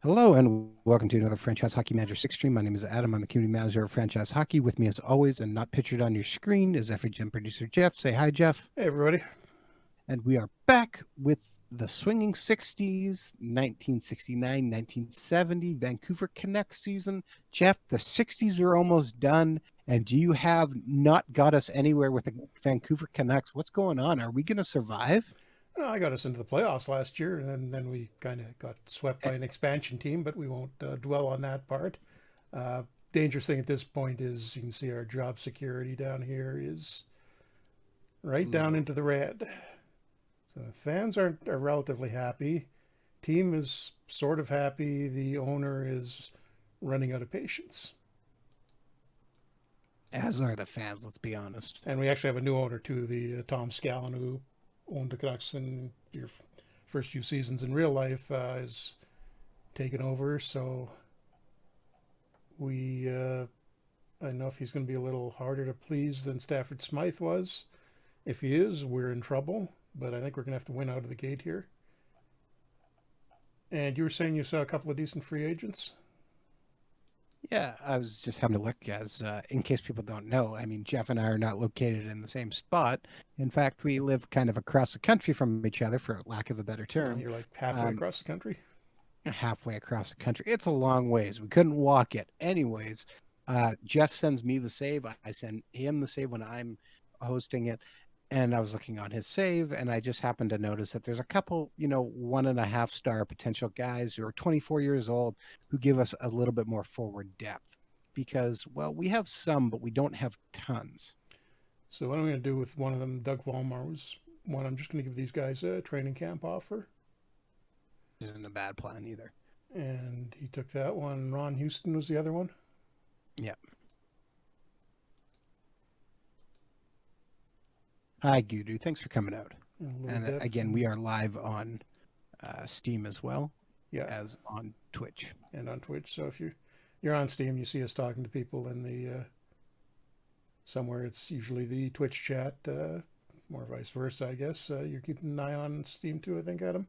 Hello and welcome to another Franchise Hockey Manager 6 stream. My name is Adam. I'm the community manager of Franchise Hockey. With me as always and not pictured on your screen is FHM producer Jeff. Say hi, Jeff. Hey, everybody. And we are back with the swinging 60s, 1969, 1970 Vancouver Canucks season. Jeff, the 60s are almost done, and you have not got us anywhere with the Vancouver Canucks. What's going on? Are we going to survive? I got us into the playoffs last year, and then we kind of got swept by an expansion team, but we won't dwell on that part. Uh, Dangerous thing at this point is you can see our job security down here is right down into the red. So the fans are relatively happy. Team is sort of happy. The owner is running out of patience. As are the fans, let's be honest. And we actually have a new owner too, the Tom Scallon, who owned the Canucks in your first few seasons in real life, is taken over. So we, I know if he's going to be a little harder to please than Stafford Smythe was. If he is, we're in trouble. But I think we're going to have to win out of the gate here. And you were saying you saw a couple of decent free agents? Yeah, I was just having to look as, in case people don't know, I mean, Jeff and I are not located in the same spot. In fact, we live kind of across the country from each other, for lack of a better term. You're like halfway across the country? Halfway across the country. It's a long ways. We couldn't walk it. Anyways, Jeff sends me the save. I send him the save when I'm hosting it. And I was looking on his save, and I just happened to notice that there's a couple, 1.5 star potential guys who are 24 years old who give us a little bit more forward depth because, well, we have some, but we don't have tons. So what I'm going to do with one of them, Doug Volmar, was one. I'm just going to give these guys a training camp offer. Isn't a bad plan either. And he took that one. Ron Houston was the other one. Yeah. Hi, Gudu. Thanks for coming out. And again, we are live on Steam as well, as on Twitch. And on Twitch. So if you're on Steam, you see us talking to people in the somewhere. It's usually the Twitch chat, or vice versa, I guess. You're keeping an eye on Steam too, I think, Adam?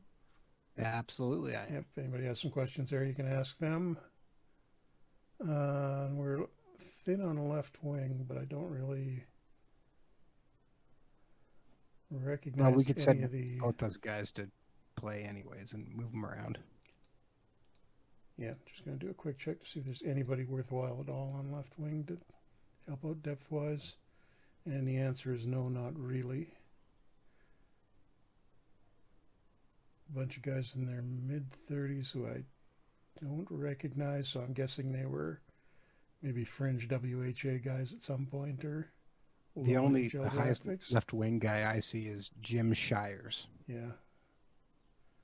Absolutely. Yep. If anybody has some questions there, you can ask them. We're thin on the left wing, but I don't really recognize well, we could any send of the both those guys to play anyways and move them around. Yeah, just going to do a quick check to see if there's anybody worthwhile at all on left wing to help out depth-wise. And the answer is no, not really. A bunch of guys in their mid-30s who I don't recognize, so I'm guessing they were maybe fringe WHA guys at some point, or the highest left wing guy I see is Jim Shires. Yeah.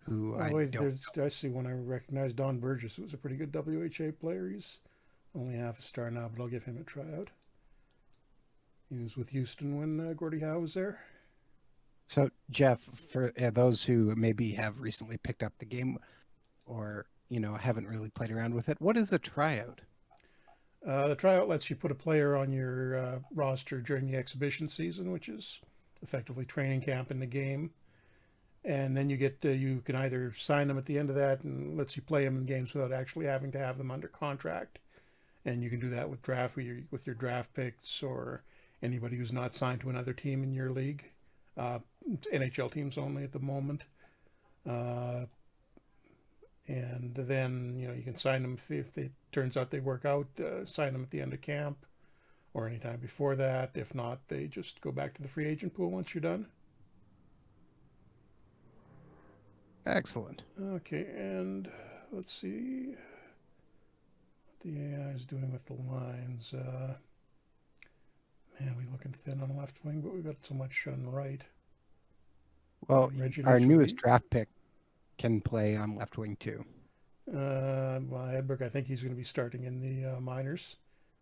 Who I see one I recognize, Don Burgess. It was a pretty good WHA player. He's only half a star now, but I'll give him a tryout. He was with Houston when Gordie Howe was there. So, Jeff, for those who maybe have recently picked up the game or, haven't really played around with it, what is a tryout? The tryout lets you put a player on your roster during the exhibition season, which is effectively training camp in the game. And then you can either sign them at the end of that and lets you play them in games without actually having to have them under contract. And you can do that with with your draft picks or anybody who's not signed to another team in your league. NHL teams only at the moment. And then, you can sign them if it turns out they work out, sign them at the end of camp or anytime before that. If not, they just go back to the free agent pool once you're done. Excellent. Okay, and let's see what the AI is doing with the lines. Man, we're looking thin on the left wing, but we've got so much on the right. Well, our newest draft pick can play on left wing too. Well, Edberg, I think he's going to be starting in the minors.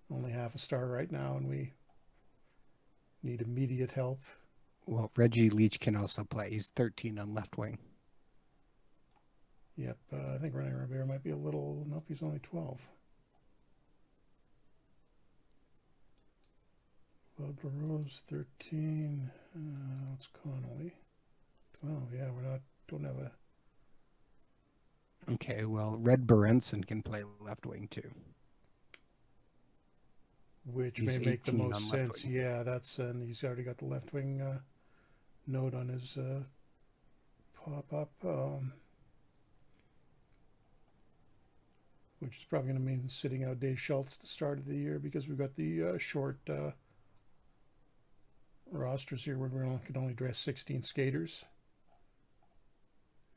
Only half a star right now, and we need immediate help. Well, Reggie Leach can also play. He's 13 on left wing. Yep, I think Rene Rivera might be a little... Nope, he's only 12. Claude Rose, 13. What's Connolly? 12, yeah, don't have a Okay, well, Red Berenson can play left wing too. which may He's make the 18 most on left sense. wing. Yeah, that's and he's already got the left wing note on his pop up, which is probably going to mean sitting out Dave Schultz at the start of the year because we've got the short rosters here where we can only dress 16 skaters.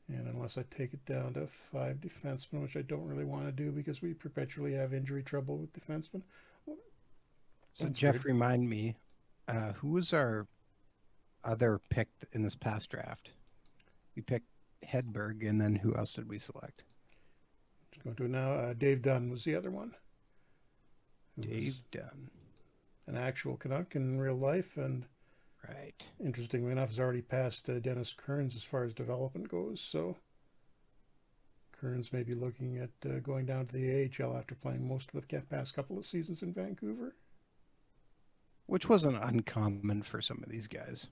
And unless I take it down to 5 defensemen, which I don't really want to do because we perpetually have injury trouble with defensemen. So, That's Jeff, weird. remind me, who was our other pick in this past draft? We picked Hedberg, and then who else did we select? Just going to it now. Dave Dunn was the other one. Who was Dave Dunn. an actual Canuck in real life, and Right. interestingly enough, has already passed Dennis Kearns as far as development goes. So Kearns may be looking at going down to the AHL after playing most of the past couple of seasons in Vancouver. Which wasn't uncommon for some of these guys.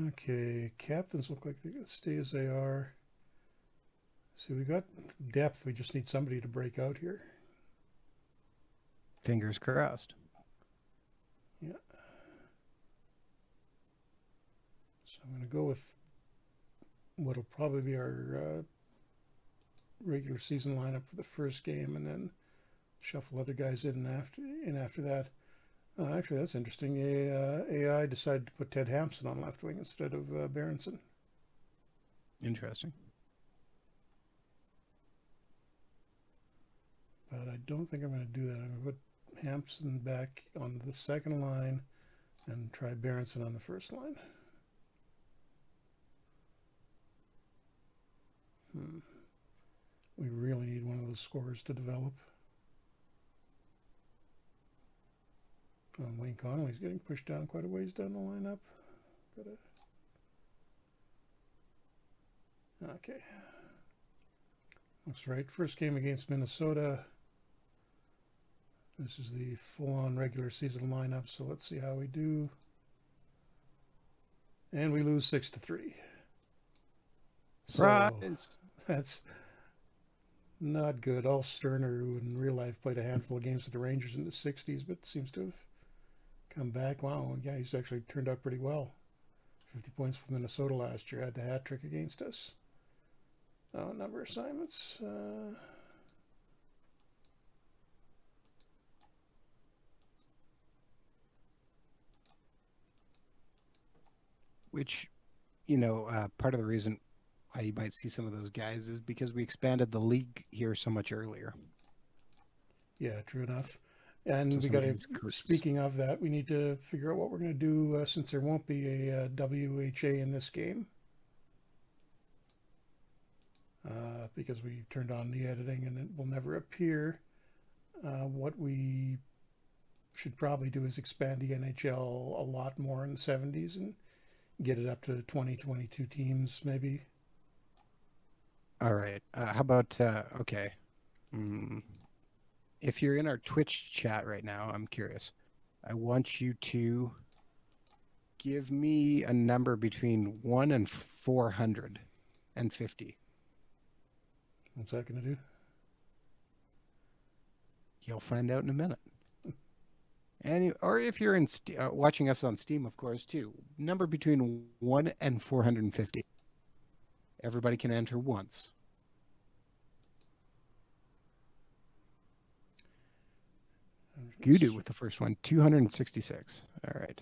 Okay, captains look like they're going to stay as they are. See, we got depth. We just need somebody to break out here. Fingers crossed. Yeah. So I'm going to go with what'll probably be our regular season lineup for the first game, and then shuffle other guys in after that. Actually, that's interesting. AI decided to put Ted Hampson on left wing instead of Berenson. Interesting. But I don't think I'm going to do that. I'm going to put Hampson back on the second line and try Berenson on the first line. We really need one of those scorers to develop. Wayne Connolly's getting pushed down quite a ways down the lineup. Okay. That's right. First game against Minnesota. This is the full-on regular season lineup, so let's see how we do. And we lose 6-3. So that's not good. Ulf Sterner, who in real life played a handful of games with the Rangers in the 60s, but seems to have come back. Wow, yeah, he's actually turned out pretty well. 50 points for Minnesota last year. Had the hat trick against us. Number assignments. Which, part of the reason why you might see some of those guys is because we expanded the league here so much earlier. Yeah, true enough. And So we got to, speaking of that, we need to figure out what we're going to do since there won't be a WHA in this game. Because we turned on the editing and it will never appear. What we should probably do is expand the NHL a lot more in the 70s and get it up to 20, 22 teams maybe. All right. How about, okay. If you're in our Twitch chat right now, I'm curious. I want you to give me a number between 1 and 450. What's that going to do? You'll find out in a minute. Or if you're watching us on Steam, of course, too. Number between 1 and 450. Everybody can enter once. Gudu with the first one, 266. All right.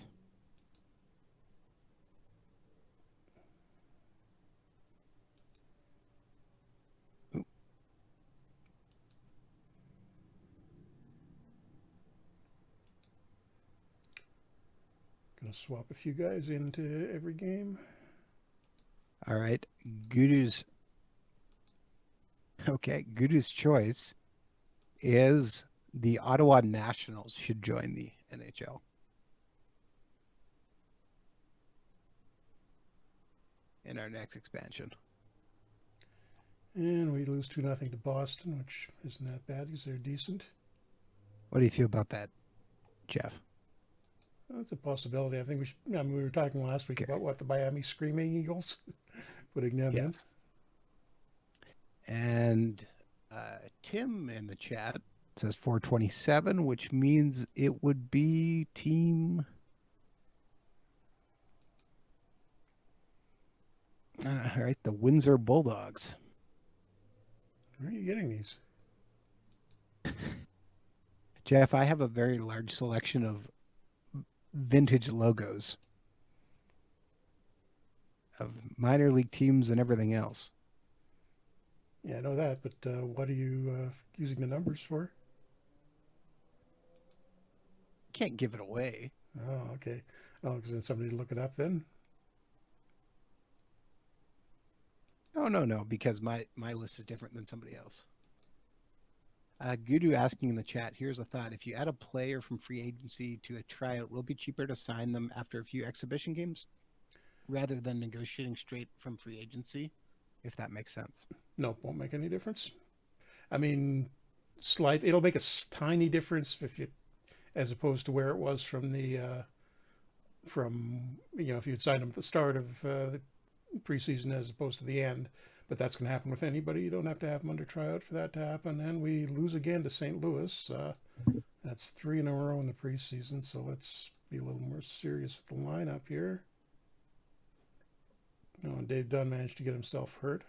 Gonna swap a few guys into every game. All right. Gudu's choice is the Ottawa Nationals should join the NHL. In our next expansion. And we lose 2-0 to Boston, which isn't that bad because they're decent. What do you feel about that, Jeff? That's a possibility. I think we should. I mean, we were talking last week about the Miami Screaming Eagles. putting them in. Yes. And Tim in the chat says 427, which means it would be team. All right, the Windsor Bulldogs. Where are you getting these? Jeff, I have a very large selection of vintage logos of minor league teams and everything else. Yeah, I know that, but what are you using the numbers for? Can't give it away. Oh, okay. Oh, because then somebody to look it up then? No, because my list is different than somebody else. Gudu asking in the chat, here's a thought. If you add a player from free agency to a tryout, will it be cheaper to sign them after a few exhibition games rather than negotiating straight from free agency, if that makes sense? Nope, won't make any difference. I mean, it'll make a tiny difference if you, as opposed to where it was from if you'd signed them at the start of the preseason as opposed to the end. But that's going to happen with anybody. You don't have to have them under tryout for that to happen. And we lose again to St. Louis. That's 3 in a row in the preseason. So let's be a little more serious with the lineup here. Oh, and Dave Dunn managed to get himself hurt.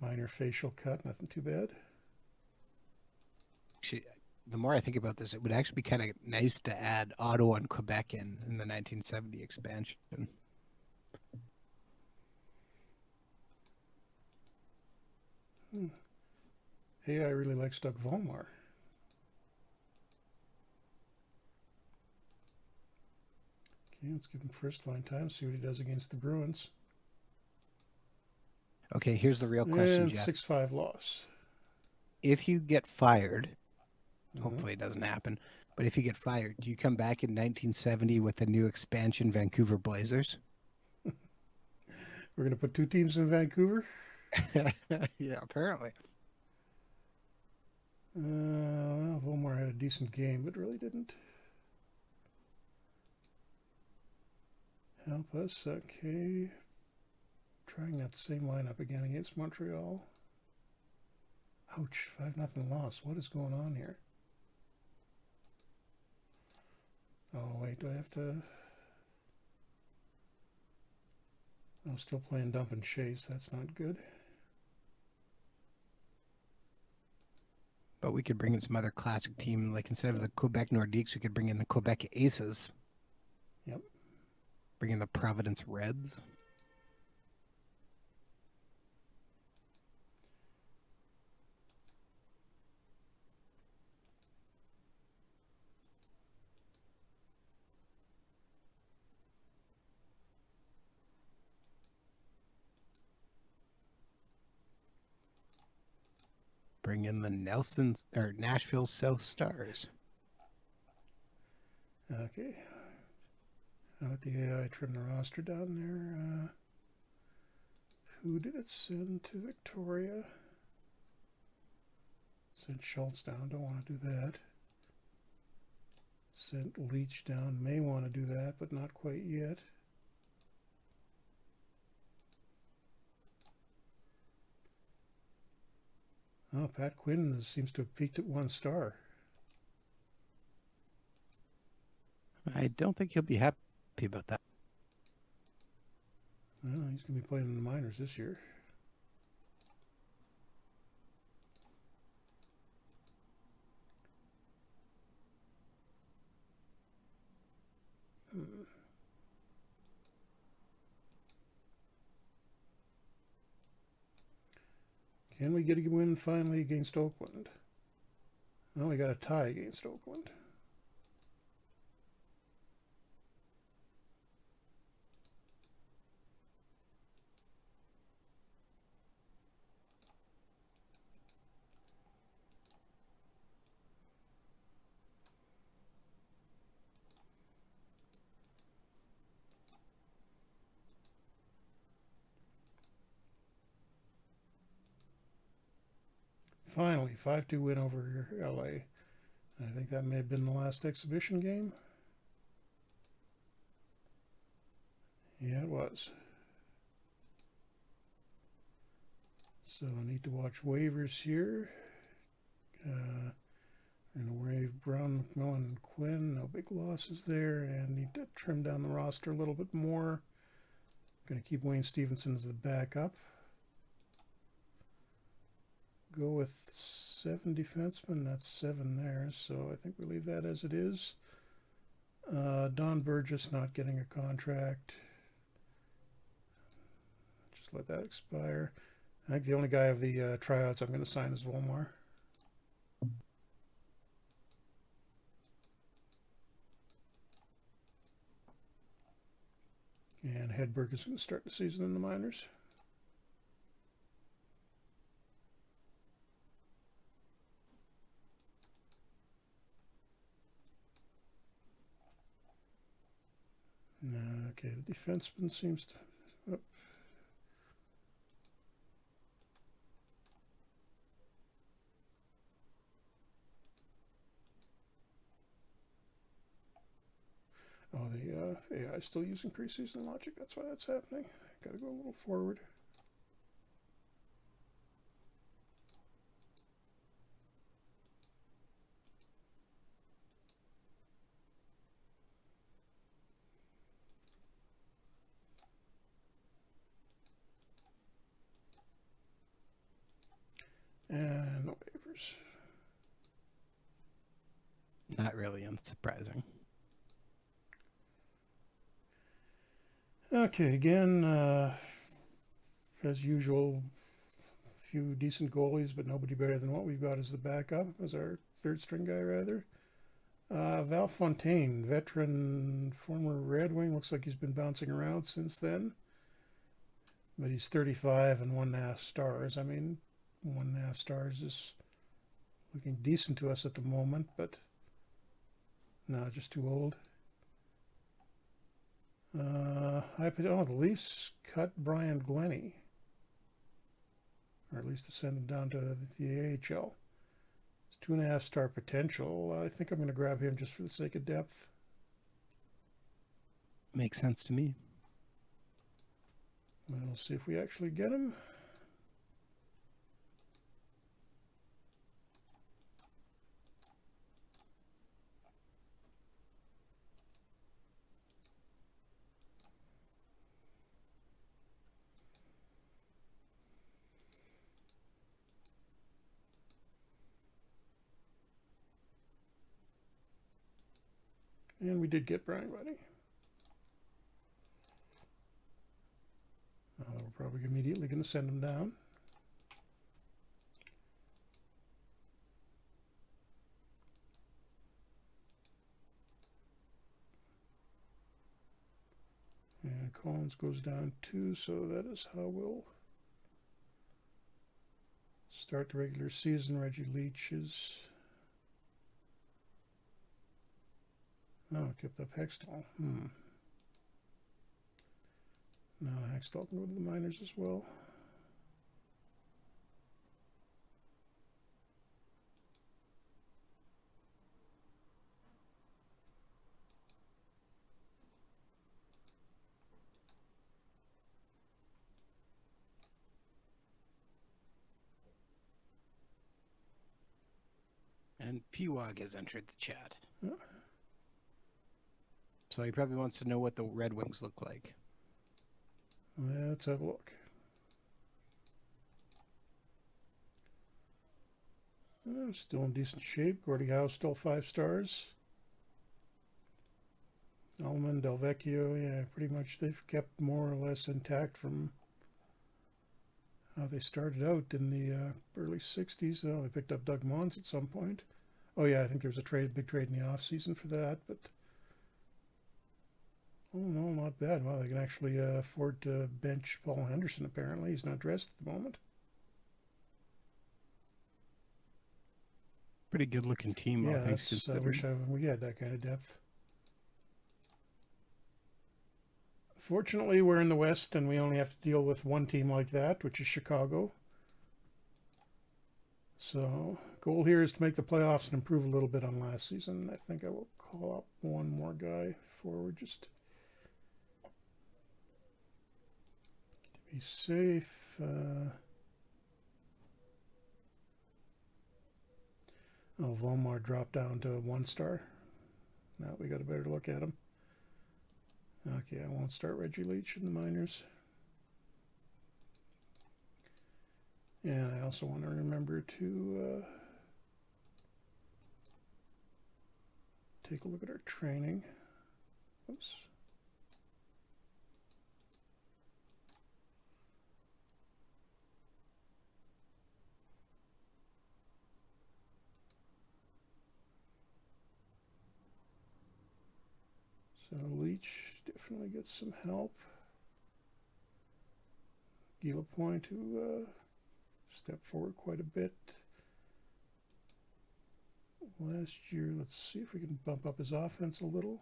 Minor facial cut, nothing too bad. Actually, the more I think about this, it would actually be kind of nice to add Ottawa and Quebec in the 1970 expansion. Hey, I really like Doug Volmar. Okay, let's give him first line time, see what he does against the Bruins. Okay, here's the real question, And Jeff. 6-5 loss. If you get fired, hopefully it doesn't happen, but if you get fired, do you come back in 1970 with the new expansion Vancouver Blazers? We're going to put 2 teams in Vancouver? Yeah, apparently. Well, Volmar had a decent game, but really didn't help us. Okay. Trying that same lineup again against Montreal. Ouch, 5-0 loss. What is going on here? Oh, wait, do I have to... I'm still playing dump and chase. That's not good. But we could bring in some other classic team. Like instead of the Quebec Nordiques, we could bring in the Quebec Aces. Yep. Bring in the Providence Reds. Bring in the Nashville South Stars. Okay. I'll let the AI trim the roster down there. Who did it send to Victoria? Sent Schultz down. Don't want to do that. Sent Leach down. May want to do that, but not quite yet. Oh, Pat Quinn seems to have peaked at 1 star. I don't think he'll be happy about that. Well, he's going to be playing in the minors this year. Can we get a win finally against Oakland? No, we got a tie against Oakland. Finally, 5-2 win over LA. I think that may have been the last exhibition game. Yeah, it was. So I need to watch waivers here. And waive Brown, McMillan, and Quinn. No big losses there. And need to trim down the roster a little bit more. Going to keep Wayne Stephenson as the backup. Go with 7 defensemen. That's 7 there. So I think we leave that as it is. Don Burgess not getting a contract. Just let that expire. I think the only guy of the tryouts I'm going to sign is Volmar. And Hedberg is going to start the season in the minors. Okay, the defenseman seems to... Oh, the AI is still using preseason logic. That's why that's happening. Got to go a little forward. And no waivers. Not really unsurprising. Okay, again, as usual, a few decent goalies, but nobody better than what we've got as the backup, as our third string guy, rather. Val Fontaine, veteran, former Red Wing. Looks like he's been bouncing around since then. But he's 35 and 1.5 stars. I mean, 1.5 stars is looking decent to us at the moment, but no, just too old. The Leafs cut Brian Glennie, or at least to send him down to the AHL. It's 2.5 star potential. I think I'm going to grab him just for the sake of depth. Makes sense to me. We'll see if we actually get him. And we did get Brian Glennie. We're probably immediately going to send him down. And Collins goes down too, so that is how we'll start the regular season. Reggie Leach is... Oh, kept up Hextall. No, Hextall can go to the minors as well. And Pewog has entered the chat. Yeah. So he probably wants to know what the Red Wings look like. Let's have a look. Still in decent shape. Gordie Howe still 5 stars. Allman, Del Vecchio, yeah, pretty much they've kept more or less intact from how they started out in the early 60s. Oh, they picked up Doug Mons at some point. Oh yeah, I think there was a big trade in the off season for that, but oh no, not bad. Well, they can actually afford to bench Paul Henderson. Apparently, he's not dressed at the moment. Pretty good looking team. Yeah, all things considered. I wish we had that kind of depth. Fortunately, we're in the West, and we only have to deal with one team like that, which is Chicago. So, goal here is to make the playoffs and improve a little bit on last season. I think I will call up one more guy forward just to be safe. Oh, Volmar dropped down to 1 star. Now we got a better look at him. Okay, I won't start Reggie Leach in the minors. And I also want to remember to take a look at our training. Oops. So Leach definitely gets some help. Gila Point, who stepped forward quite a bit last year. Let's see if we can bump up his offense a little.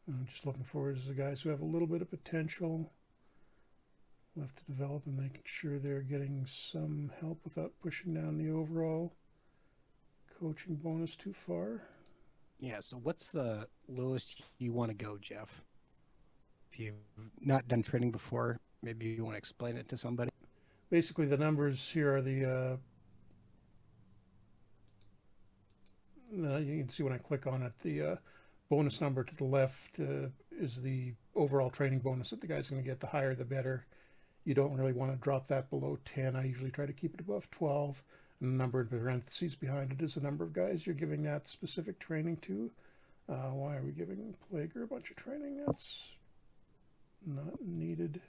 I'm just looking forward to the guys who have a little bit of potential left to develop and making sure they're getting some help without pushing down the overall coaching bonus too far. Yeah, so what's the lowest you want to go, Jeff? If you've not done training before, maybe you want to explain it to somebody. Basically, the numbers here are you can see when I click on it, the bonus number to the left is the overall training bonus that the guy's going to get. The higher, the better. You don't really want to drop that below 10. I usually try to keep it above 12. And the number in parentheses behind it is the number of guys you're giving that specific training to. Why are we giving Plager a bunch of training? That's not needed.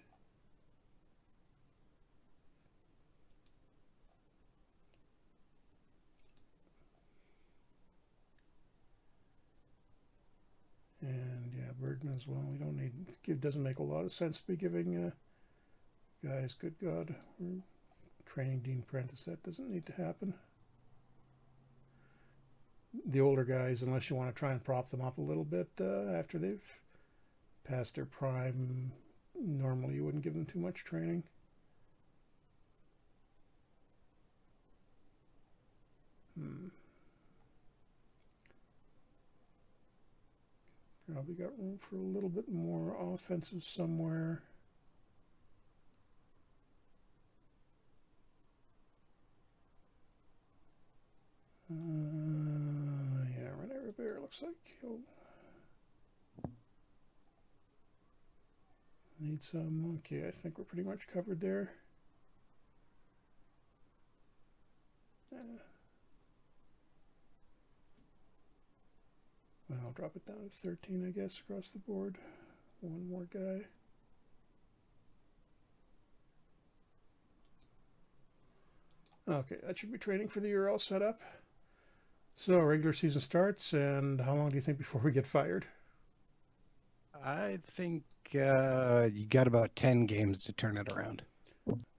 And yeah, Bergman as well. We don't need, it doesn't make a lot of sense to be giving guys, good God, we're training Dean Prentice. That doesn't need to happen. The older guys, unless you want to try and prop them up a little bit after they've passed their prime, normally you wouldn't give them too much training. Probably got room for a little bit more offensive somewhere. Yeah, Rene Rivera looks like he'll need some. Okay, I think we're pretty much covered there. Well, I'll drop it down to 13, I guess, across the board. One more guy. Okay, that should be training for the year all set up. So regular season starts, and how long do you think before we get fired? I think you got about 10 games to turn it around.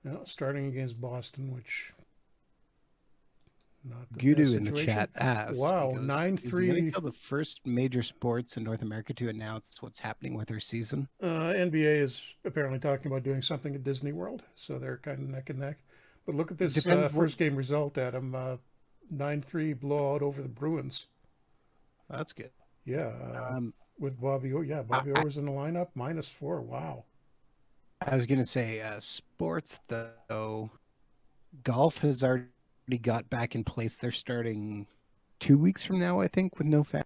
Now, starting against Boston, which not the Gudu best in the situation. chat asks, Wow, goes, 9-3. Is he going to kill the first major sports in North America to announce what's happening with their season? NBA is apparently talking about doing something at Disney World, so they're kind of neck and neck. But look at this first game result, Adam. 9-3 blowout over the Bruins. That's good. Yeah, with Bobby O. Yeah, Bobby O was in the lineup, -4. Wow. I was going to say sports, though. Golf has already got back in place. They're starting 2 weeks from now, I think, with no fans.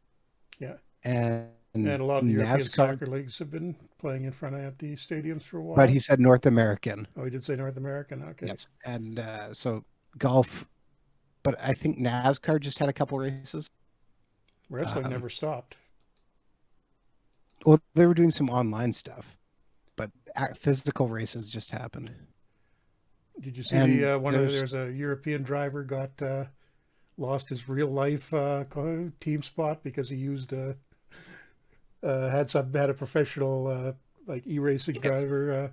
Yeah. And a lot of the European soccer leagues have been playing in front of empty stadiums for a while. But he said North American. Oh, he did say North American? Okay. Yes. And so golf, but I think NASCAR just had a couple races. Wrestling never stopped. Well, they were doing some online stuff, but physical races just happened. Did you see there's a European driver got lost his real life team spot because he used had a professional like e-racing driver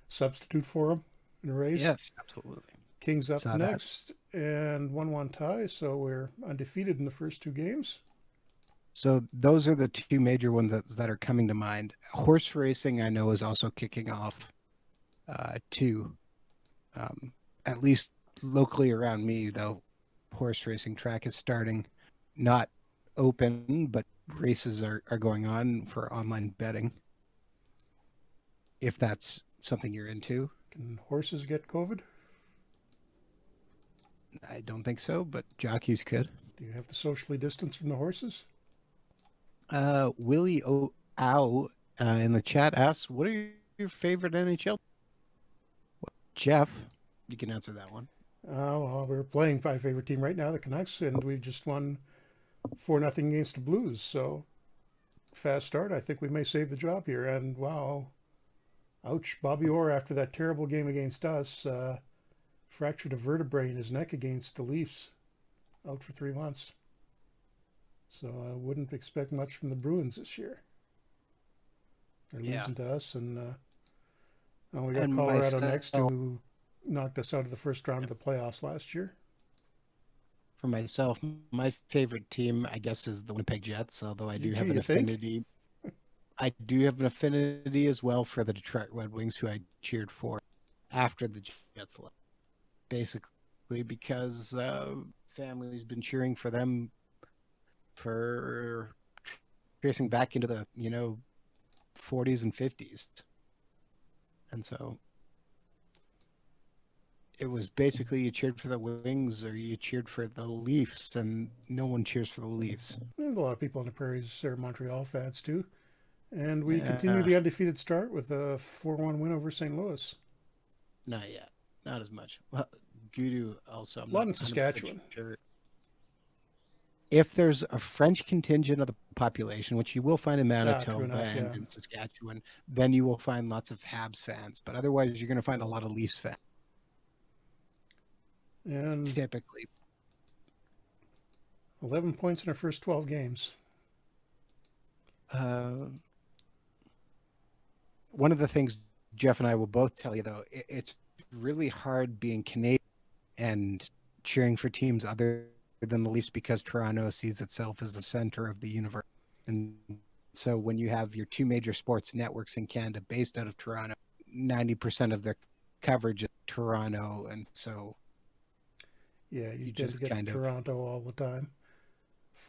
substitute for him in a race. Yes, absolutely. Kings up next and 1-1 tie, so we're undefeated in the first 2 games. So those are the 2 major ones that are coming to mind. Horse racing, I know, is also kicking off too. At least locally around me, though, horse racing track is starting. Not open, but races are going on for online betting. if that's something you're into. Can horses get COVID? I don't think so, but jockeys could. Do you have to socially distance from the horses? Willie O. Ow in the chat asks, what are your favorite NHL? Jeff, you can answer that one. Well, we're playing my favorite team right now, the Canucks, and we've just won 4-0 against the Blues. So fast start. I think we may save the job here. And wow, ouch, Bobby Orr after that terrible game against us fractured a vertebrae in his neck against the Leafs, out for 3 months. So I wouldn't expect much from the Bruins this year. They're losing to us, and we got Colorado next, who knocked us out of the first round of the playoffs last year. For myself, my favorite team, I guess, is the Winnipeg Jets, although I do have an affinity. I do have an affinity as well for the Detroit Red Wings, who I cheered for after the Jets left. Basically because family's been cheering for them for tracing back into the, 40s and 50s. And so it was basically you cheered for the Wings or you cheered for the Leafs, and no one cheers for the Leafs. There's a lot of people on the prairies are Montreal fans too. And we continue the undefeated start with a 4-1 win over St. Louis. Not yet. Not as much. Well, Gudu also. A lot in Saskatchewan. Sure. If there's a French contingent of the population, which you will find in Manitoba and in Saskatchewan, then you will find lots of Habs fans. But otherwise, you're going to find a lot of Leafs fans. And typically 11 points in our first 12 games. One of the things Jeff and I will both tell you, though, it's really hard being Canadian and cheering for teams other than the Leafs because Toronto sees itself as the center of the universe. And so when you have your two major sports networks in Canada based out of Toronto, 90% of their coverage is Toronto. And so yeah, you just get Toronto all the time.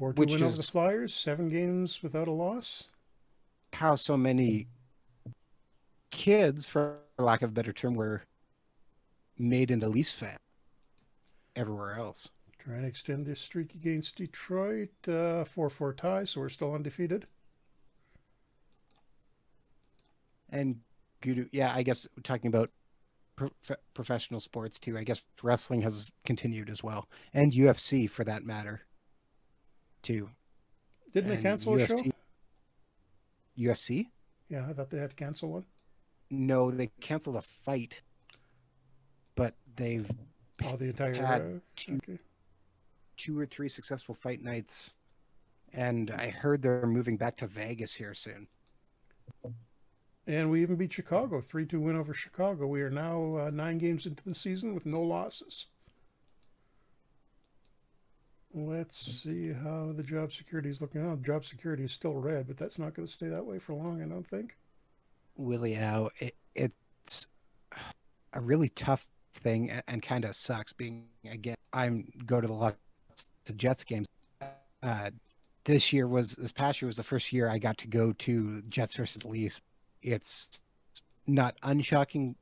4-2 win over the Flyers, 7 games without a loss. How so many kids, for lack of a better term, were made into Leafs fans everywhere else. Trying to extend this streak against Detroit. 4-4 tie, so we're still undefeated. And yeah, I guess talking about professional sports too, I guess wrestling has continued as well, and UFC for that matter too. Didn't they cancel a show? UFC? Yeah, I thought they had to cancel one. No, they canceled a fight, but they've the entire had two or three successful fight nights, and I heard they're moving back to Vegas here soon. And we even beat Chicago, 3-2 win over Chicago. We are now 9 games into the season with no losses. Let's see how the job security is looking. Job security is still red, but that's not going to stay that way for long, I don't think. Willie, it's a really tough thing and kind of sucks being, again, I go to the lots of Jets games. This past year was the first year I got to go to Jets versus Leafs. It's not unshocking,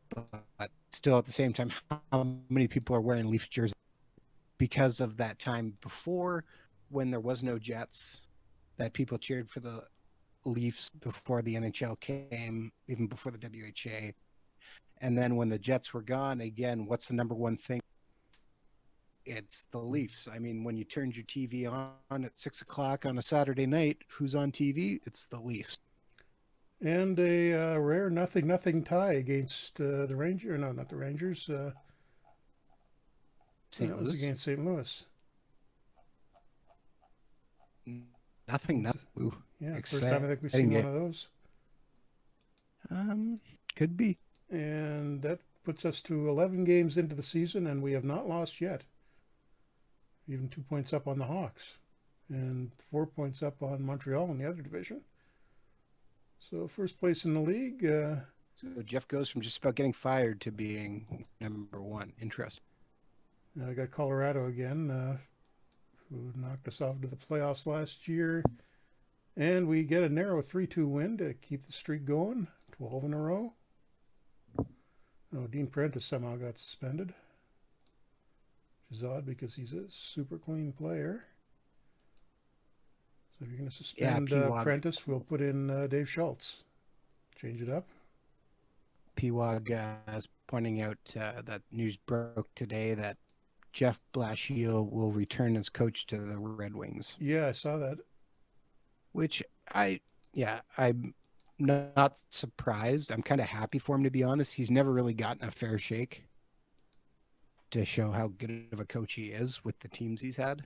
but still at the same time, how many people are wearing Leafs jerseys because of that time before when there was no Jets, that people cheered for the Leafs before the NHL came, even before the WHA. And then when the Jets were gone, again, what's the number one thing? It's the Leafs. I mean, when you turned your TV on at 6 o'clock on a Saturday night, who's on TV? It's the Leafs. And a rare 0-0 tie against the Rangers. No, not the Rangers. St. Louis? Was against St. Louis. Nothing. Ooh, yeah, first time I think we've seen one of those. Could be. And that puts us to 11 games into the season, and we have not lost yet. Even 2 points up on the Hawks, and 4 points up on Montreal in the other division. So first place in the league. So Jeff goes from just about getting fired to being number one. Interesting. I got Colorado again, who knocked us off to the playoffs last year. And we get a narrow 3-2 win to keep the streak going. 12 in a row. Oh, Dean Prentice somehow got suspended, which is odd because he's a super clean player. So if you're going to Yeah, suspend P-Wog. Prentice, we'll put in Dave Schultz. Change it up. P-Wog is pointing out that news broke today that Jeff Blashill will return as coach to the Red Wings. Yeah, I saw that. Which I'm not surprised. I'm kind of happy for him, to be honest. He's never really gotten a fair shake to show how good of a coach he is with the teams he's had.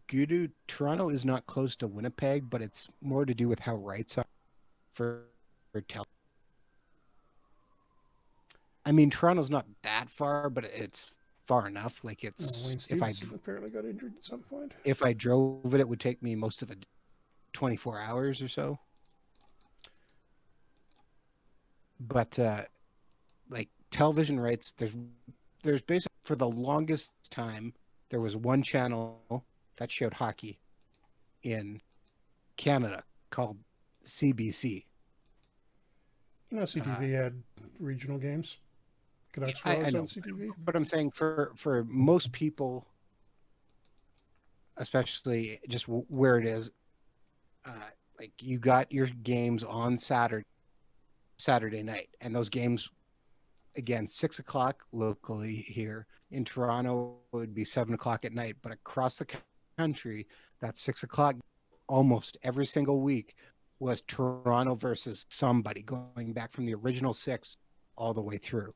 Gudu, Toronto is not close to Winnipeg, but it's more to do with how rights are for tele. I mean, Toronto's not that far, but it's far enough. Like Wayne Stephenson apparently got injured at some point. If I drove it, it would take me most of the 24 hours or so. But like television rights, there's basically, for the longest time, there was one channel that showed hockey in Canada called CBC. No, CTV had regional games. Canucks were always on CTV. But I'm saying for most people, especially just where it is, like you got your games on Saturday night, and those games, again, 6:00 locally here in Toronto would be 7:00 at night, but across the country, that 6:00 almost every single week was Toronto versus somebody, going back from the original six all the way through.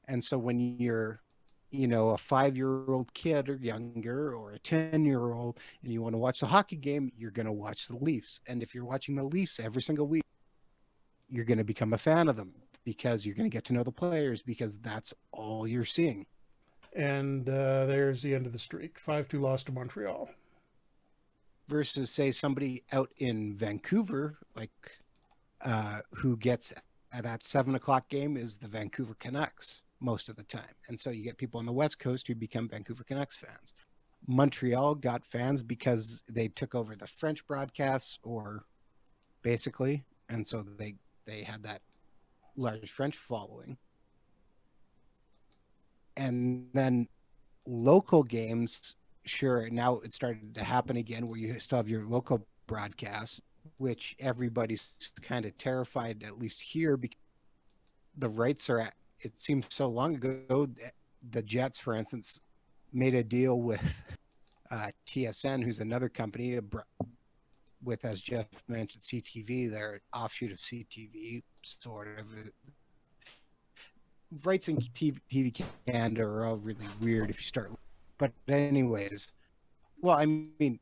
And so when you're, a 5-year-old kid or younger, or a 10-year-old, and you want to watch the hockey game, you're going to watch the Leafs. And if you're watching the Leafs every single week, you're going to become a fan of them because you're going to get to know the players, because that's all you're seeing. And there's the end of the streak. 5-2 loss to Montreal. Versus, say, somebody out in Vancouver, like who gets that 7:00 game is the Vancouver Canucks most of the time. And so you get people on the West Coast who become Vancouver Canucks fans. Montreal got fans because they took over the French broadcasts, or basically, and so they had that large French following. And then local games, sure, now it started to happen again where you still have your local broadcasts, which everybody's kind of terrified, at least here, because the rights are at, it seems so long ago, the Jets, for instance, made a deal with TSN, who's another company with, as Jeff mentioned, CTV. They're offshoot of CTV, sort of. Rights in TV Canada are all really weird if you start. But anyways, well, I mean,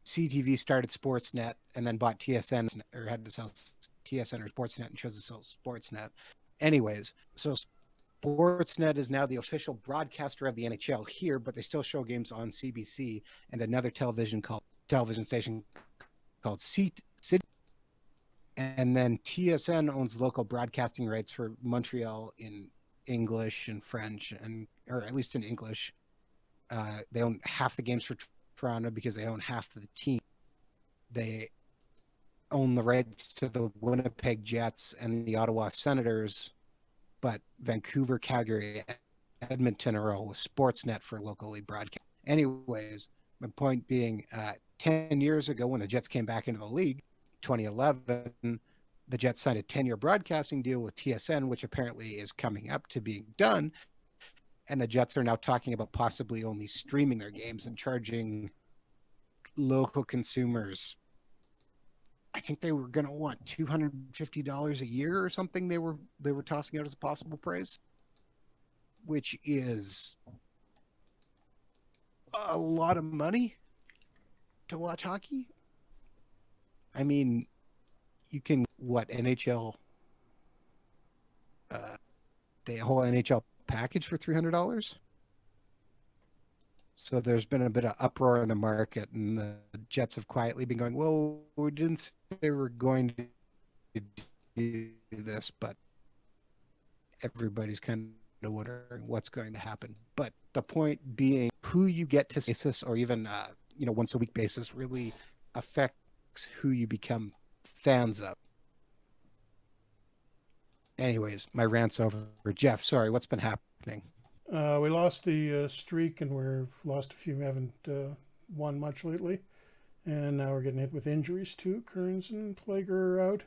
CTV started Sportsnet and then bought TSN, or had to sell TSN or Sportsnet and chose to sell Sportsnet. Anyways, so Sportsnet is now the official broadcaster of the NHL here, but they still show games on CBC and another television station called City. And then TSN owns local broadcasting rights for Montreal in English and French, or at least in English. They own half the games for Toronto because they own half of the team. They own the rights to the Winnipeg Jets and the Ottawa Senators, but Vancouver, Calgary, Edmonton are all with Sportsnet for locally broadcast. Anyways, my point being, 10 years ago when the Jets came back into the league, 2011, the Jets signed a 10-year broadcasting deal with TSN, which apparently is coming up to being done. And the Jets are now talking about possibly only streaming their games and charging local consumers, I think they were going to want $250 a year or something. They were tossing out as a possible price, which is a lot of money to watch hockey. I mean, you can NHL, the whole NHL package for $300. So there's been a bit of uproar in the market, and the Jets have quietly been going, well, we didn't say they were going to do this, but everybody's kind of wondering what's going to happen. But the point being, who you get to basis or even once a week basis really affects who you become fans of. Anyways, my rant's over. Jeff, sorry, what's been happening? We lost the streak, and we've lost a few. We haven't won much lately. And now we're getting hit with injuries too. Kearns and Plager are out.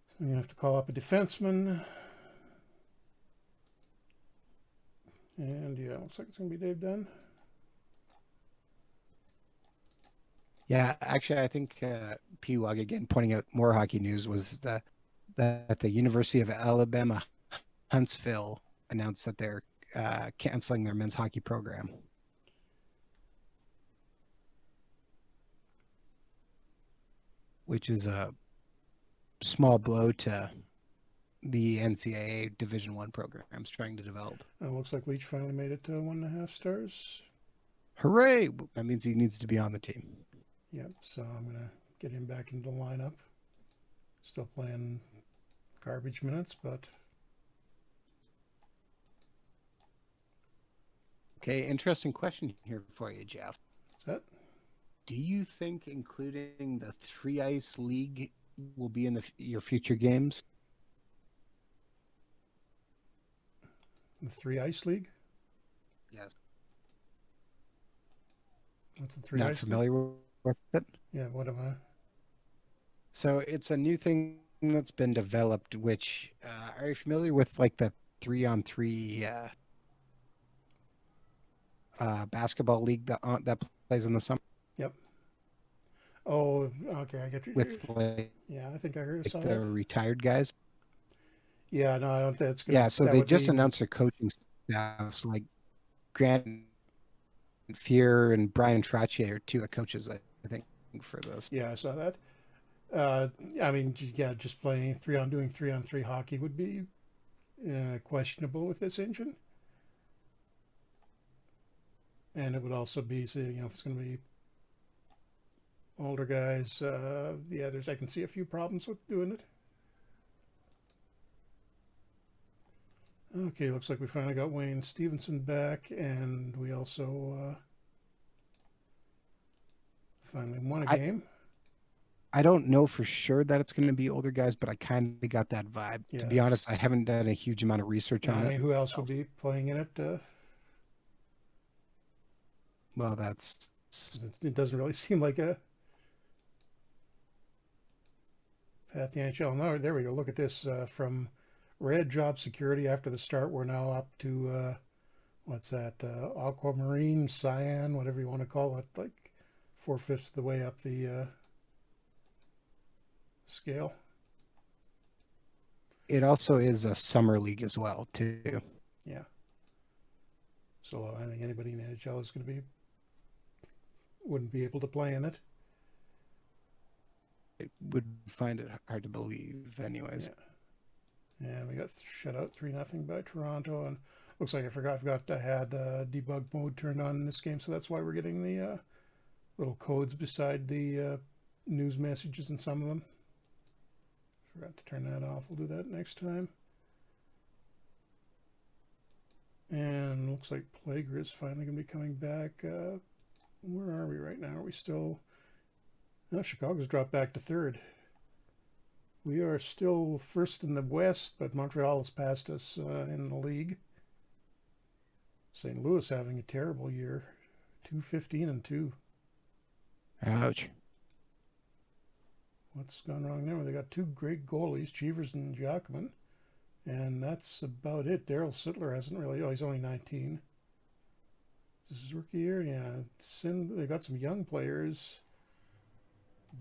So I'm going to have to call up a defenseman. And yeah, looks like it's going to be Dave Dunn. Yeah, actually, I think P-Wog, again, pointing out more hockey news, was that the University of Alabama Huntsville announced that they're canceling their men's hockey program. Which is a small blow to the NCAA Division I programs trying to develop. Looks like Leach finally made it to 1.5 stars. Hooray! That means he needs to be on the team. Yep, so I'm going to get him back into the lineup. Still playing garbage minutes, but... Okay, interesting question here for you, Jeff. What's that? Do you think including the 3-ice league will be in your future games? The 3-ice league? Yes. What's the 3-ice league? Not familiar with it? Yeah, what am I? So it's a new thing that's been developed, which, are you familiar with like the 3-on-3 basketball league that plays in the summer? Yep. Oh, okay, I get you. With like, yeah, I think I heard like some the retired guys. Yeah, no, I don't think that's gonna. Yeah, so that they would just mean- announced their coaching staffs. Like Grant Fear and Brian Trottier are two of the coaches, I think, for this. Yeah, I saw that. I mean, yeah, just doing 3-on-3 hockey would be questionable with this engine. And it would also be, if it's going to be older guys, I can see a few problems with doing it. Okay, looks like we finally got Wayne Stephenson back, and we also finally won a game. I don't know for sure that it's going to be older guys, but I kind of got that vibe. Yeah, to be honest, I haven't done a huge amount of research on it. Who else would be playing in it? Well, it doesn't really seem like a path the NHL. No, there we go. Look at this from red job security after the start. We're now up to what's that? Aquamarine, cyan, whatever you want to call it, like 4/5 of the way up the scale. It also is a summer league as well, too. Yeah. So I think anybody in the NHL is going to wouldn't be able to play in it. It would find it hard to believe, anyways. Yeah. And we got shut out 3-0 by Toronto, and looks like I forgot I had debug mode turned on in this game, so that's why we're getting the little codes beside the news messages in some of them. Forgot to turn that off. We'll do that next time. And looks like Plager is finally going to be coming back. Where are we right now? Are we still... No, Chicago's dropped back to third. We are still first in the West, but Montreal has passed us in the league. St. Louis having a terrible year. 2-15-2. Ouch. What's gone wrong there? They got two great goalies, Cheevers and Giacomin, and that's about it. Daryl Sittler hasn't really... Oh, he's only 19. This is his rookie year? Yeah. They got some young players,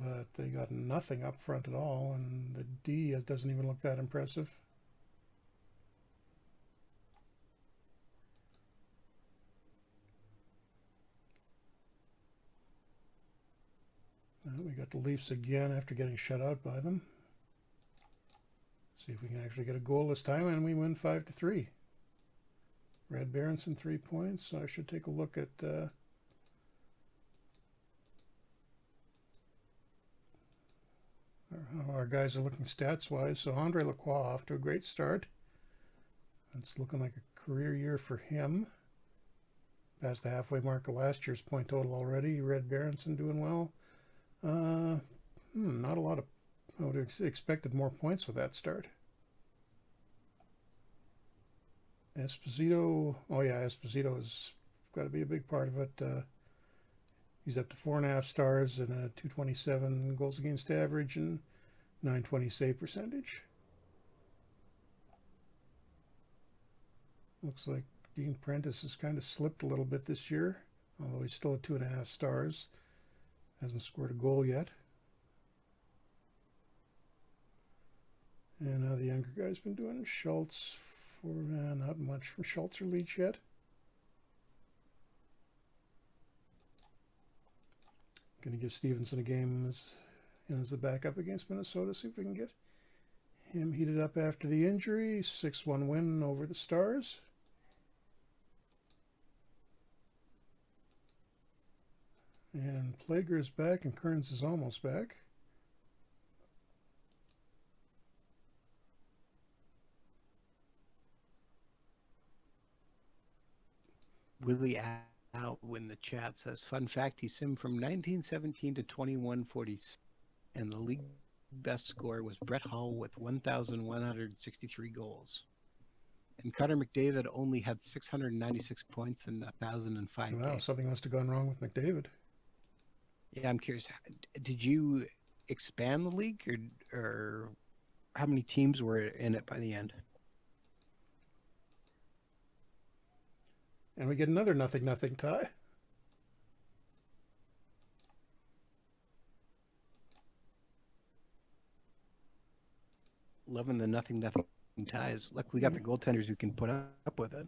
but they got nothing up front at all, and the D doesn't even look that impressive. We got the Leafs again after getting shut out by them. See if we can actually get a goal this time, and we win 5-3. Red Berenson 3 points. So I should take a look at how our guys are looking stats-wise. So Andre Lacroix off to a great start. It's looking like a career year for him. Past the halfway mark of last year's point total already. Red Berenson doing well. Not a lot of... I would have expected more points with that start. Esposito... Oh yeah, Esposito has got to be a big part of it. He's up to 4.5 stars and a 227 goals against average and 920 save percentage. Looks like Dean Prentice has kind of slipped a little bit this year, although he's still at 2.5 stars. Hasn't scored a goal yet. And how the younger guy's been doing. Schultz, not much from Schultz or Leach yet. Going to give Stephenson a game as the backup against Minnesota. See if we can get him heated up after the injury. 6-1 win over the Stars. And Plager is back and Kearns is almost back. Willie out when the chat says, fun fact, he simmed from 1917 to 2146, and the league best score was Brett Hull with 1,163 goals. And Connor McDavid only had 696 points in 1,005 Wow, games. something must have gone wrong with McDavid. Yeah, I'm curious. Did you expand the league, or how many teams were in it by the end? And we get another 0-0 tie. Loving the 0-0 ties. Luckily, we got the goaltenders who can put up with it.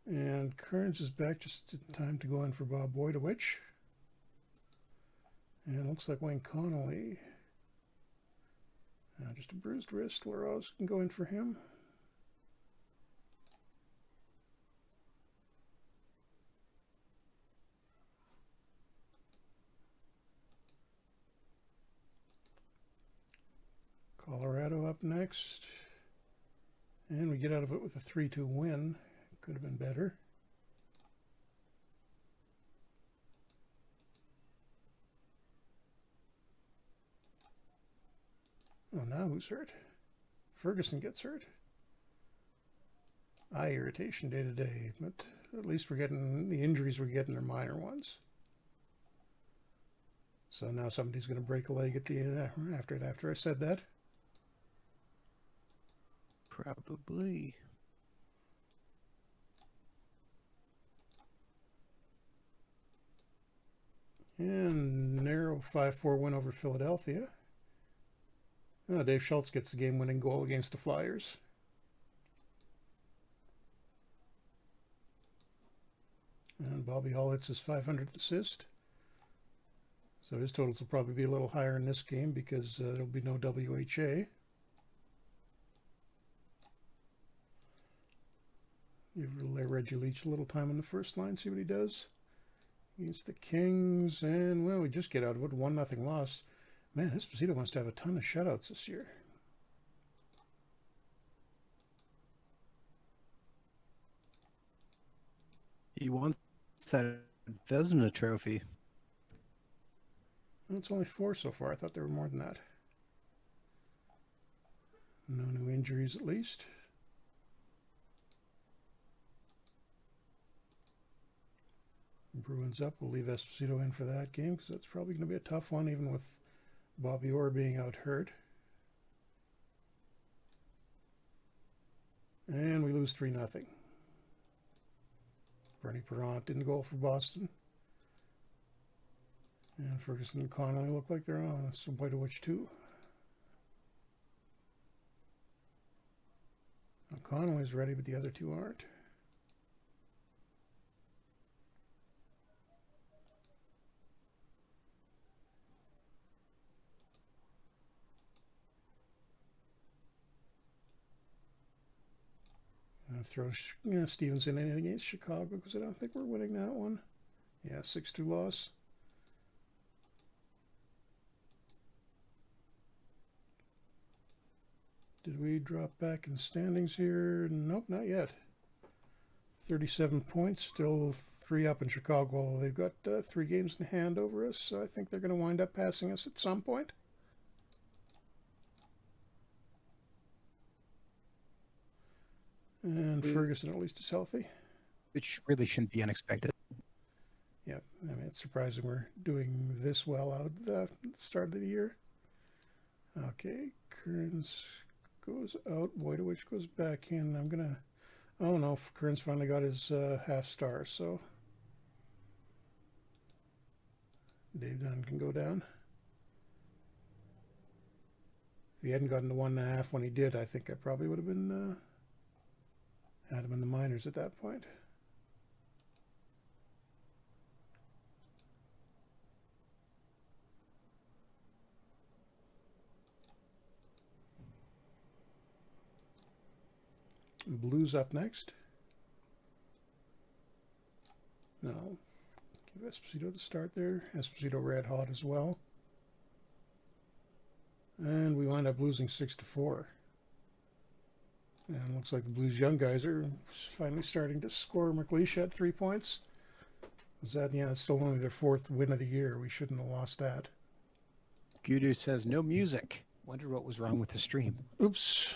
And Kearns is back just in time to go in for Bob Boydowich. And it looks like Wayne Connolly. Just a bruised wrist. LaRose can go in for him. Colorado up next. And we get out of it with a 3-2 win. Could have been better. Oh, now who's hurt? Ferguson gets hurt. Eye irritation day to day, but at least we're getting the injuries we're getting are minor ones. So now somebody's going to break a leg at the after I said that. Probably. And narrow 5-4 win over Philadelphia. Dave Schultz gets the game-winning goal against the Flyers. And Bobby Hull hits his 500th assist. So his totals will probably be a little higher in this game because there'll be no WHA. Give Reggie Leach a little time on the first line, see what he does. Against the Kings, and, well, we just get out of it. 1-0 loss. Man, Esposito must have a ton of shutouts this year. He wants that Vezina trophy. It's only 4 so far. I thought there were more than that. No new injuries, at least. Bruins up. We'll leave Esposito in for that game because that's probably going to be a tough one, even with Bobby Orr being out hurt. And we lose 3-0. Bernie Perrant didn't go for Boston. And Ferguson and Connolly look like they're on. So Boydowich too. Now Connolly's ready, but the other two aren't. Throw Stephenson in against Chicago because I don't think we're winning that one. Yeah, 6-2 loss. Did we drop back in standings here? Nope, not yet. 37 points, still 3 up in Chicago. They've got 3 games in hand over us, so I think they're going to wind up passing us at some point. And Ferguson at least is healthy. Which really shouldn't be unexpected. Yeah, I mean, it's surprising we're doing this well out at the start of the year. Okay, Kearns goes out. Wojtowicz goes back in. I'm going to... Oh no, Kearns finally got his half star, so Dave Dunn can go down. If he hadn't gotten to 1.5 when he did, I think I probably would have been had him in the minors at that point. Blues up next. No. Give Esposito the start there. Esposito red hot as well. And we wind up losing 6-4. And looks like the Blues young guys are finally starting to score. McLeish had 3 points. Was that? Yeah, it's still only their 4th win of the year. We shouldn't have lost that. Gudu says no music. Wonder what was wrong with the stream. Oops.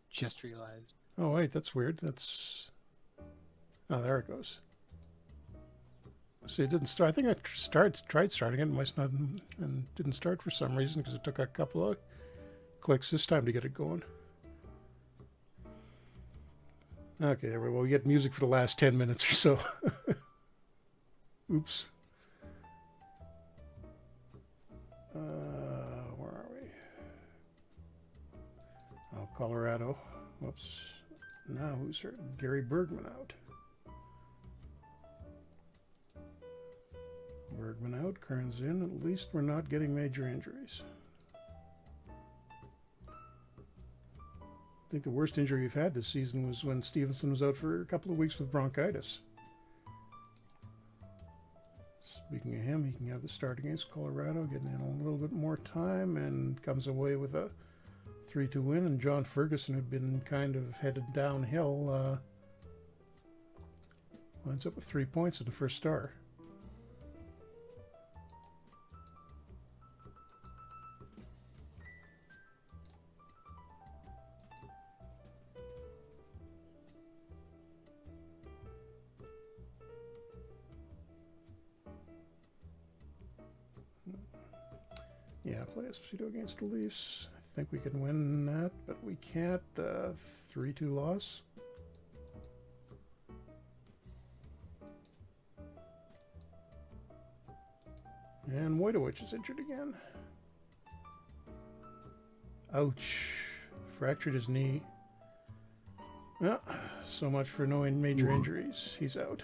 Just realized. Oh, wait, that's weird. That's... Oh, there it goes. See, it didn't start. I think I tried starting it. It must not, and didn't start for some reason because it took a couple of clicks this time to get it going. Okay, there we go. We get music for the last 10 minutes or so. Oops. Where are we? Oh, Colorado. Whoops. Now who's hurt? Gary Bergman out. Bergman out, Kearns in. At least we're not getting major injuries. I think the worst injury we've had this season was when Stephenson was out for a couple of weeks with bronchitis. Speaking of him, he can have the start against Colorado, getting in a little bit more time, and comes away with a 3-2 win. And John Ferguson, who'd been kind of headed downhill, winds up with 3 points in the first star. Yeah, play Esposito against the Leafs. I think we can win that, but we can't. 3-2 loss. And Wojtowicz is injured again. Ouch. Fractured his knee. Well, so much for no major injuries. He's out.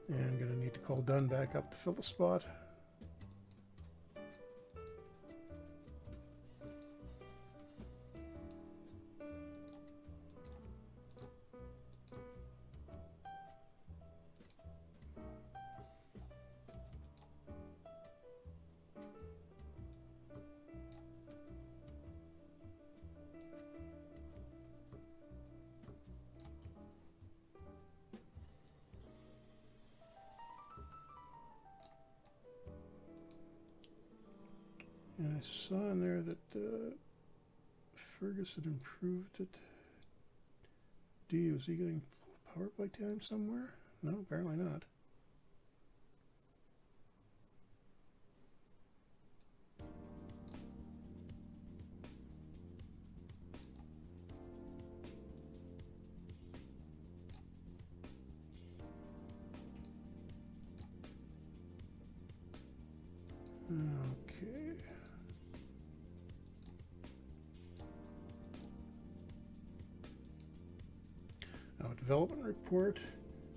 And going to need to call Dunn back up to fill the spot. And I saw in there that Ferguson improved it. D, was he getting power play time somewhere? No, apparently not. Okay. Development report.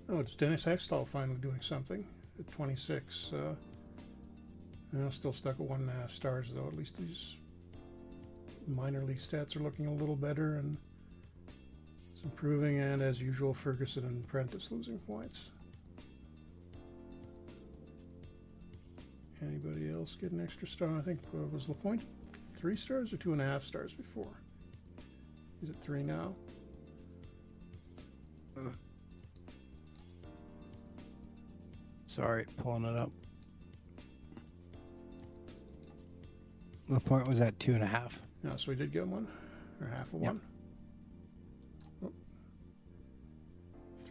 Oh, it's Dennis Hextall finally doing something at 26. Still stuck at 1.5 stars, though. At least these minor league stats are looking a little better, and it's improving. And as usual, Ferguson and Prentice losing points. Anybody else get an extra star? I think was Lapointe 3 stars or 2.5 stars before? Is it 3 now? Sorry, pulling it up. Lapointe was at 2.5. No, so we did get one, or half of one.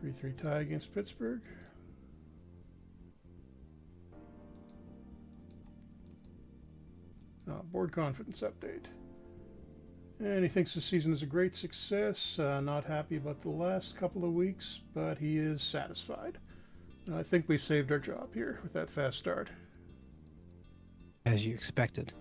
3-3 tie against Pittsburgh. Board confidence update. And he thinks the season is a great success. Not happy about the last couple of weeks, but he is satisfied. And I think we saved our job here with that fast start. As you expected.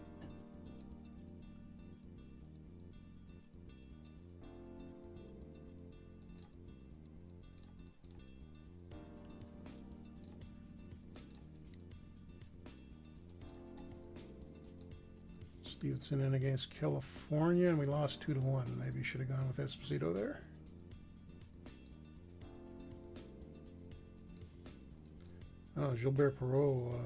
Stephenson in against California, and we lost 2-1. Maybe should have gone with Esposito there. Oh, Gilbert Perreault,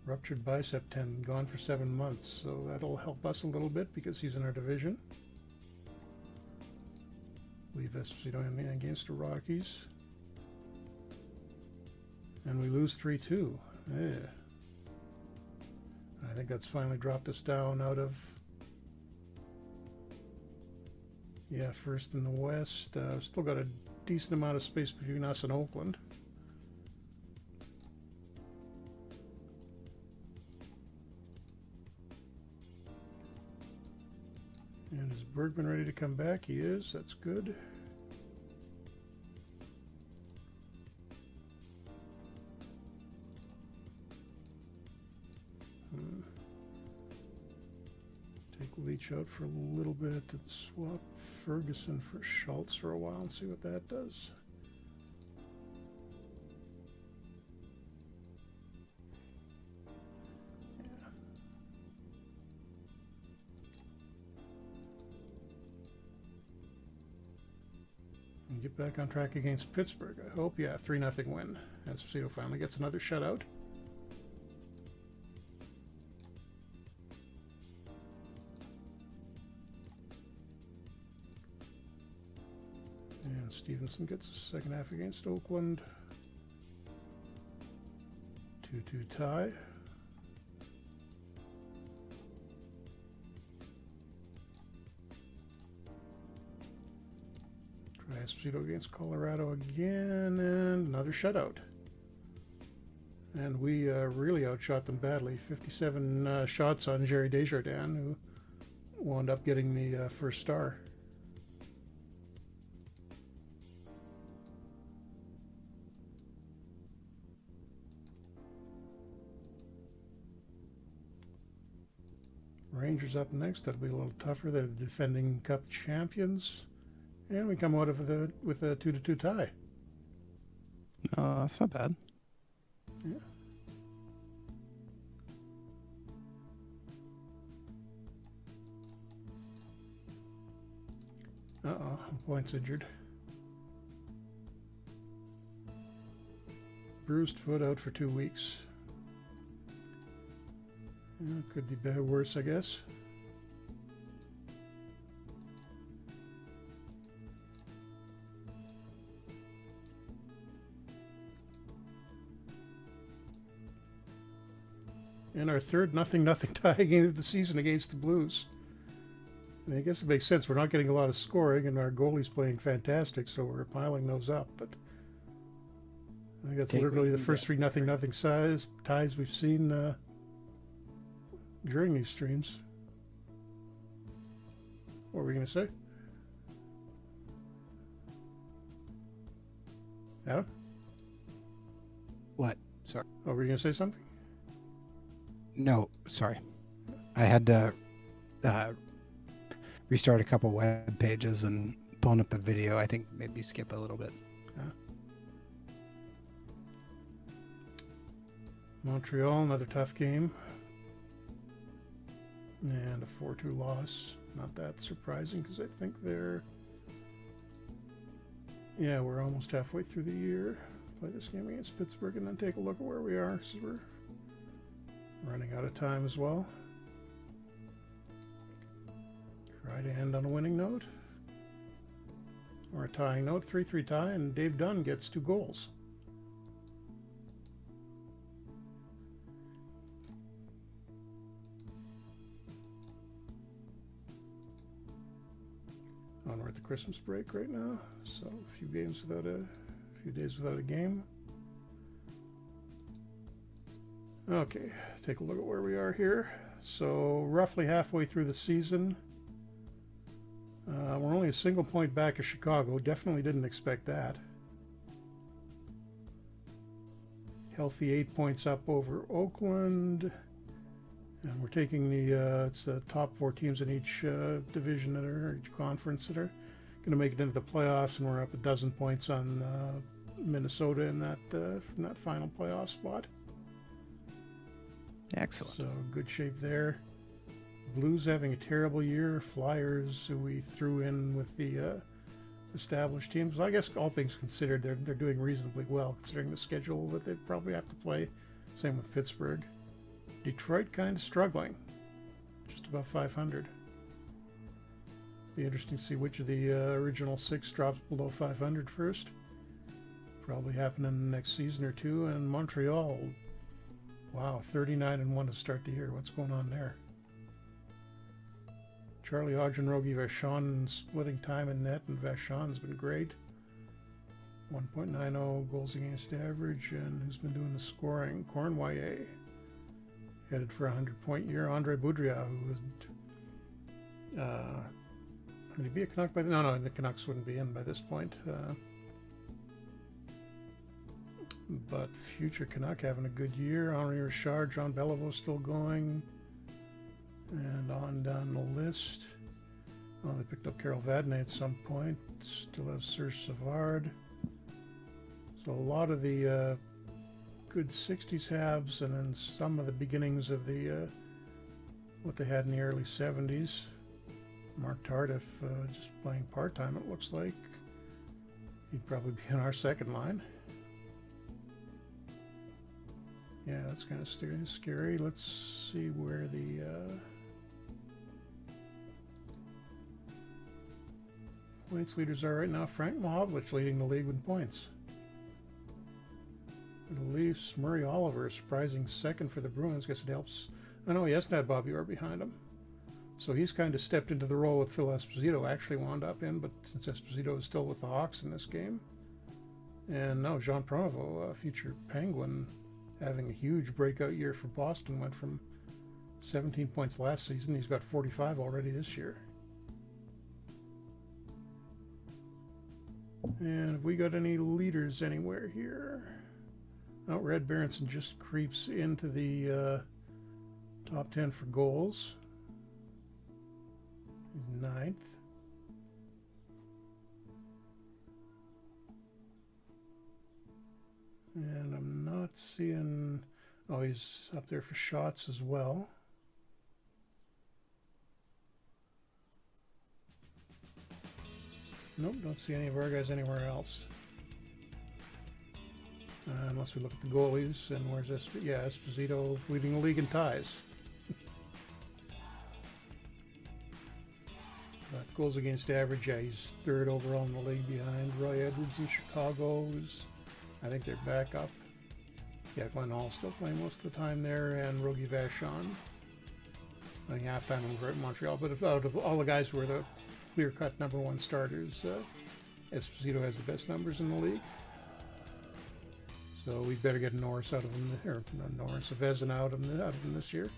ruptured bicep tendon, gone for 7 months, so that'll help us a little bit because he's in our division. Leave Esposito in against the Rockies. And we lose 3-2. Yeah. I think that's finally dropped us down out of, first in the West. Still got a decent amount of space between us and Oakland. And is Bergman ready to come back? He is. That's good. Take Leach out for a little bit and swap Ferguson for Schultz for a while and see what that does. Yeah. And get back on track against Pittsburgh, I hope. Yeah, 3-0 win. Esposito finally gets another shutout. And Stephenson gets the second half against Oakland. 2-2 tie. Try Esposito against Colorado again, and another shutout. And we really outshot them badly. 57 shots on Jerry Desjardins, who wound up getting the first star. Rangers up next. That'll be a little tougher. They're the defending Cup champions, and we come out of with a 2-2 tie. No, that's not bad. Yeah. Points injured. Bruised foot, out for 2 weeks. Yeah, could be better, worse, I guess. And our third 0-0 tie of the season against the Blues. And I guess it makes sense. We're not getting a lot of scoring, and our goalie's playing fantastic, so we're piling those up. But I think that's literally the first 3-0 size ties we've seen during these streams. What were we going to say? Adam? What? Sorry. Oh, were you going to say something? No, sorry. I had to restart a couple web pages and pulling up the video. I think maybe skip a little bit. Montreal, another tough game. And a 4-2 loss. Not that surprising because I think they're... Yeah, we're almost halfway through the year. play this game against Pittsburgh and then take a look at where we are, because we're running out of time as well. Try to end on a winning note. Or a tying note, 3-3 tie, and Dave Dunn gets 2 goals. We're at the Christmas break right now, so a few days without a game. Okay, take a look at where we are here. So roughly halfway through the season. We're only a single point back of Chicago. Definitely didn't expect that. Healthy 8 points up over Oakland. And we're taking it's the top 4 teams in each division or each conference that are going to make it into the playoffs, and we're up a dozen points on Minnesota in that from that final playoff spot. Excellent. So good shape there. Blues having a terrible year. Flyers, who we threw in with the established teams. Well, I guess all things considered, they're doing reasonably well considering the schedule that they probably have to play. Same with Pittsburgh. Detroit kind of struggling, just above 500. Be interesting to see which of the original 6 drops below 500 first. Probably happen in the next season or two. And Montreal, wow, 39-1 to start the year. What's going on there? Charlie Hodge and Rogie Vachon splitting time in net, and Vachon's been great. 1.90 goals against average, and who's been doing the scoring? Cornwall, headed for a 100-point year. Andre Boudria, who was would he be a Canuck by no, the Canucks wouldn't be in by this point. But future Canuck having a good year. Henri Richard, John Beliveau still going. And on down the list. Oh, they picked up Carol Vadnais at some point. Still have Serge Savard. So a lot of the good 60s halves, and then some of the beginnings of the what they had in the early 70s. Mark Tardif just playing part-time, it looks like. He'd probably be on our second line. Yeah, that's kind of scary. Let's see where the points leaders are right now. Frank Mahovlich leading the league with points. The Leafs, Murray Oliver, surprising second for the Bruins. Guess it helps. I know he hasn't had Bobby Orr behind him. So he's kind of stepped into the role that Phil Esposito actually wound up in, but since Esposito is still with the Hawks in this game. And now Jean Pronovo, a future Penguin, having a huge breakout year for Boston, went from 17 points last season. He's got 45 already this year. And have we got any leaders anywhere here? Oh, Red Berenson just creeps into the top 10 for goals. He's 9th. And I'm not seeing... Oh, he's up there for shots as well. Nope, don't see any of our guys anywhere else. Unless we look at the goalies, and where's Esposito? Yeah, Esposito leading the league in ties. But goals against average, yeah, he's 3rd overall in the league behind Roy Edwards in Chicago, who's, I think they're back up. Yeah, Glenn Hall's still playing most of the time there, and Rogie Vachon. I think halftime over at Montreal. But out of all the guys who are the clear-cut #1 starters, Esposito has the best numbers in the league. So we better get Norris out of him, or not Norris, Vezina out of him this year.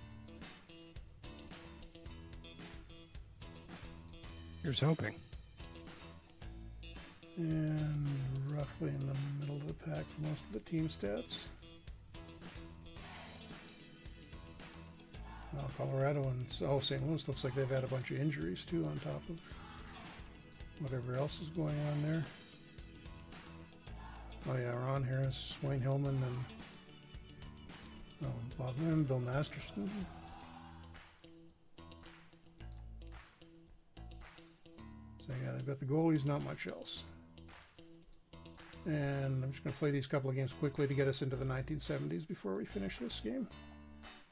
Here's hoping. And roughly in the middle of the pack for most of the team stats. Colorado and St. Louis looks like they've had a bunch of injuries too on top of whatever else is going on there. Oh yeah, Ron Harris, Wayne Hillman, and Bob Lynn, Bill Masterson. So yeah, they've got the goalies, not much else. And I'm just going to play these couple of games quickly to get us into the 1970s before we finish this game.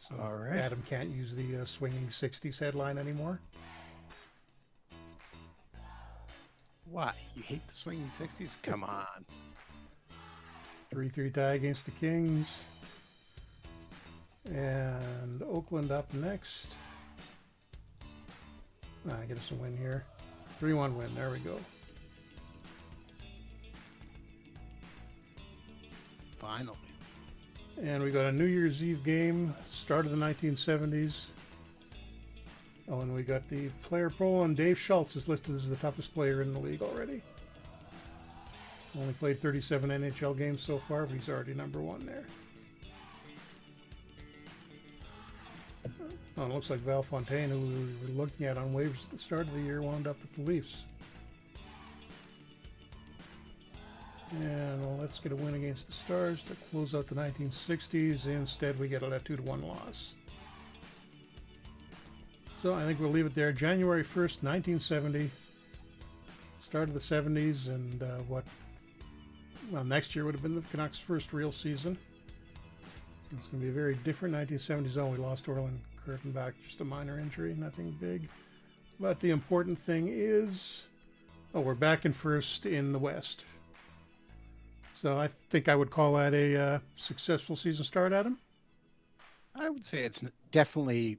So All right. Adam can't use the swinging 60s headline anymore. Why? You hate the swinging 60s? Come on. 3-3 tie against the Kings. And Oakland up next. Get us a win here. 3-1 win. There we go. Finally. And we got a New Year's Eve game, start of the 1970s. Oh, and we got the player poll, and Dave Schultz is listed as the toughest player in the league already. Only played 37 NHL games so far, but he's already #1 there. Oh, it looks like Val Fontaine, who we were looking at on waivers at the start of the year, wound up with the Leafs. And well, let's get a win against the Stars to close out the 1960s. Instead, we get a 2-1 loss. So I think we'll leave it there. January 1st, 1970. Start of the 70s, and next year would have been the Canucks' first real season. It's going to be a very different 1970s. Oh, we lost Orland Curtin back, just a minor injury, nothing big. But the important thing is, we're back in first in the West. So I think I would call that a successful season start, Adam. I would say it's definitely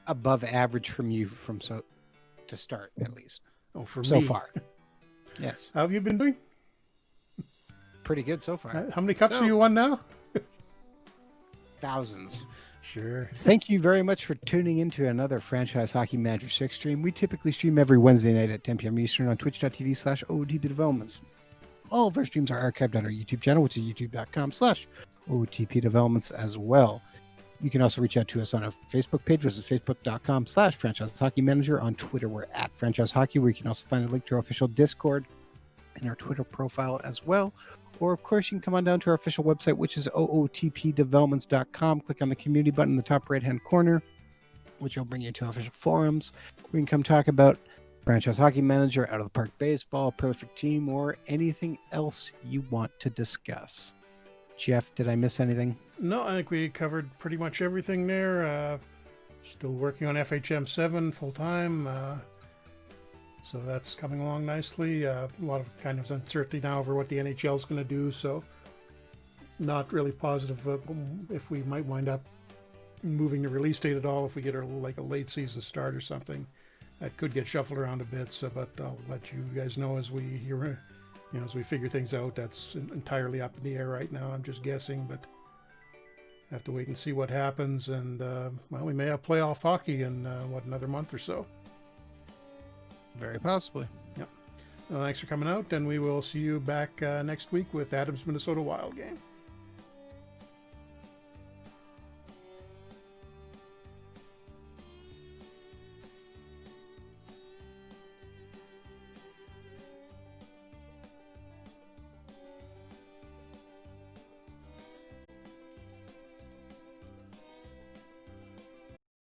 above average from you to start, at least. Oh, for so me. far. Yes. How have you been doing? Pretty good so far. How many cups have you won now? Thousands. Sure. Thank you very much for tuning in to another Franchise Hockey Manager 6 stream. We typically stream every Wednesday night at 10 p.m. Eastern on twitch.tv/OOTP Developments. All of our streams are archived on our YouTube channel, which is youtube.com/OOTP Developments as well. You can also reach out to us on our Facebook page, which is facebook.com/Franchise Hockey Manager. On Twitter, we're at Franchise Hockey, where you can also find a link to our official Discord and our Twitter profile as well. Or, of course, you can come on down to our official website, which is ootpdevelopments.com. Click on the community button in the top right-hand corner, which will bring you to official forums. We can come talk about Franchise Hockey Manager, Out of the Park Baseball, Perfect Team, or anything else you want to discuss. Jeff, did I miss anything? No, I think we covered pretty much everything there. Still working on FHM 7 full-time. So that's coming along nicely. A lot of kind of uncertainty now over what the NHL is going to do. So not really positive if we might wind up moving the release date at all. If we get a late season start or something, that could get shuffled around a bit. So, but I'll let you guys know as we hear, as we figure things out. That's entirely up in the air right now. I'm just guessing, but have to wait and see what happens. And we may have playoff hockey in another month or so. Very possibly. Yep. Well, thanks for coming out, and we will see you back next week with Adam's Minnesota Wild game.